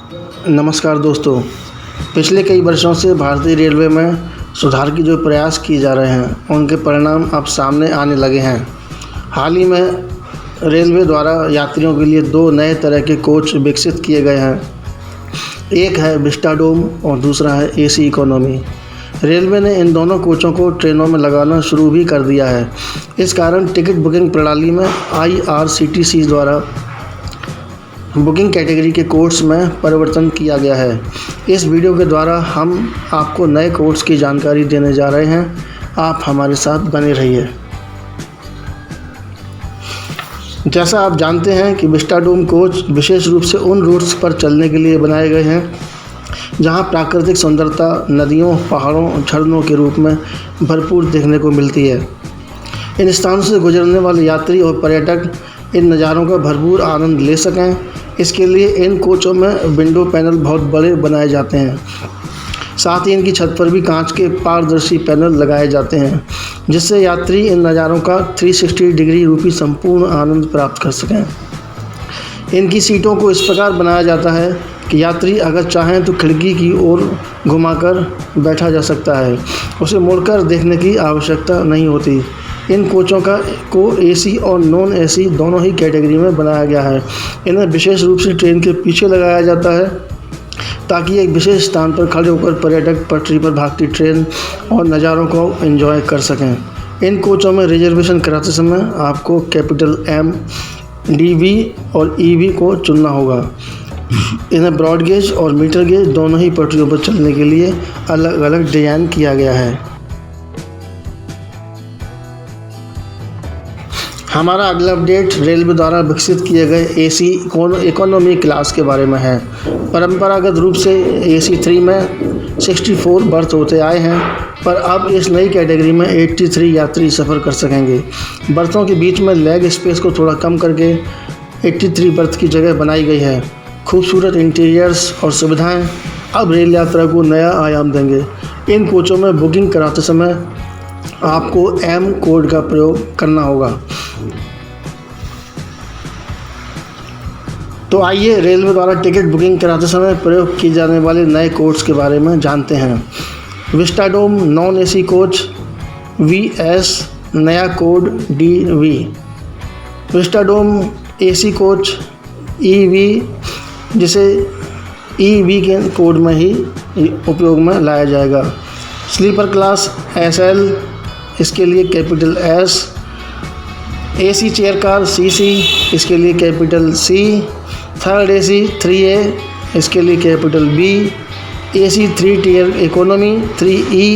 नमस्कार दोस्तों। पिछले कई वर्षों से भारतीय रेलवे में सुधार की जो प्रयास किए जा रहे हैं उनके परिणाम अब सामने आने लगे हैं। हाल ही में रेलवे द्वारा यात्रियों के लिए 2 नए तरह के कोच विकसित किए गए हैं। एक है विस्टाडोम और दूसरा है एसी इकोनॉमी। रेलवे ने इन दोनों कोचों को ट्रेनों में लगाना शुरू भी कर दिया है। इस कारण टिकट बुकिंग प्रणाली में IRCTC द्वारा बुकिंग कैटेगरी के कोर्स में परिवर्तन किया गया है। इस वीडियो के द्वारा हम आपको नए कोर्स की जानकारी देने जा रहे हैं। आप हमारे साथ बने रहिए। जैसा आप जानते हैं कि विस्टाडोम कोच विशेष रूप से उन रूट्स पर चलने के लिए बनाए गए हैं जहां प्राकृतिक सुंदरता नदियों, पहाड़ों, झरनों के रूप में भरपूर देखने को मिलती है। इन स्थानों से गुजरने वाले यात्री और पर्यटक इन नज़ारों का भरपूर आनंद ले सकें, इसके लिए इन कोचों में विंडो पैनल बहुत बड़े बनाए जाते हैं। साथ ही इनकी छत पर भी कांच के पारदर्शी पैनल लगाए जाते हैं, जिससे यात्री इन नज़ारों का 360 डिग्री रूपी संपूर्ण आनंद प्राप्त कर सकें। इनकी सीटों को इस प्रकार बनाया जाता है कि यात्री अगर चाहें तो खिड़की की ओर घुमाकर बैठा जा सकता है, उसे मुड़कर देखने की आवश्यकता नहीं होती। इन कोचों को AC और नॉन AC दोनों ही कैटेगरी में बनाया गया है। इन्हें विशेष रूप से ट्रेन के पीछे लगाया जाता है ताकि एक विशेष स्थान पर खड़े होकर पर्यटक पटरी पर भागती ट्रेन और नज़ारों को एंजॉय कर सकें। इन कोचों में रिजर्वेशन कराते समय आपको कैपिटल M, DV और EV को चुनना होगा। इन्हें ब्रॉड गेज और मीटर गेज दोनों ही पटरियों पर चलने के लिए अलग अलग डिज़ाइन किया गया है। हमारा अगला अपडेट रेलवे द्वारा विकसित किए गए AC इकोनॉमी क्लास के बारे में है। परंपरागत रूप से AC3 में 64 बर्थ होते आए हैं, पर अब इस नई कैटेगरी में 83 यात्री सफ़र कर सकेंगे। बर्थों के बीच में लेग स्पेस को थोड़ा कम करके 83 बर्थ की जगह बनाई गई है। खूबसूरत इंटीरियर्स और सुविधाएं अब रेल यात्रा को नया आयाम देंगे। इन कोचों में बुकिंग कराते समय आपको M कोड का प्रयोग करना होगा। तो आइए रेलवे द्वारा टिकट बुकिंग कराते समय प्रयोग किए जाने वाले नए कोड्स के बारे में जानते हैं। Vistadome non AC coach VS, नया code DV। Vistadome AC coach EV, जिसे EV के कोड में ही उपयोग में लाया जाएगा। स्लीपर क्लास SL, इसके लिए capital S। AC chair car CC, इसके लिए capital C। Third AC 3A, इसके लिए capital B। AC 3 tier economy 3E,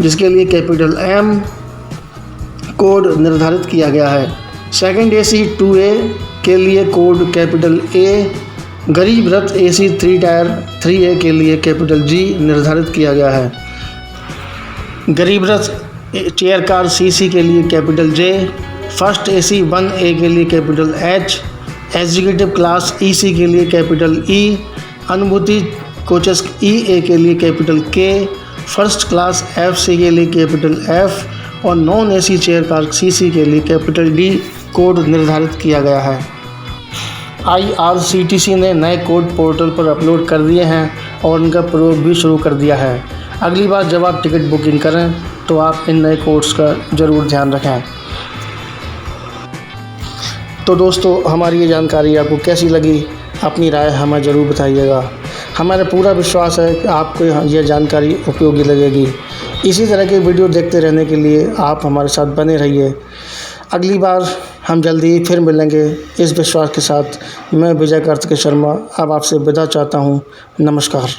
जिसके लिए कैपिटल M कोड निर्धारित किया गया है। सेकंड AC 2A के लिए कोड कैपिटल A। गरीब रथ AC 3 टायर 3A के लिए कैपिटल G निर्धारित किया गया है। गरीब रथ चेयर कार CC के लिए capital J। First AC 1A के लिए capital H। Executive class EC के लिए कैपिटल E। अनुभूति कोचेस EA के लिए capital K। First class FC के लिए कैपिटल F और non AC chair car CC के लिए कैपिटल D कोड निर्धारित किया गया है। IRCTC ने नए कोड पोर्टल पर अपलोड कर दिए हैं और उनका प्रयोग भी शुरू कर दिया है। अगली बार जब आप टिकट बुकिंग करें तो आप इन नए कोड्स का ज़रूर ध्यान रखें। तो दोस्तों, हमारी ये जानकारी आपको कैसी लगी, अपनी राय हमें ज़रूर बताइएगा। हमारा पूरा विश्वास है कि आपको यह जानकारी उपयोगी लगेगी। इसी तरह के वीडियो देखते रहने के लिए आप हमारे साथ बने रहिए। अगली बार हम जल्दी ही फिर मिलेंगे इस विश्वास के साथ। मैं विजय कार्तिकेय शर्मा अब आपसे विदा चाहता हूँ। नमस्कार।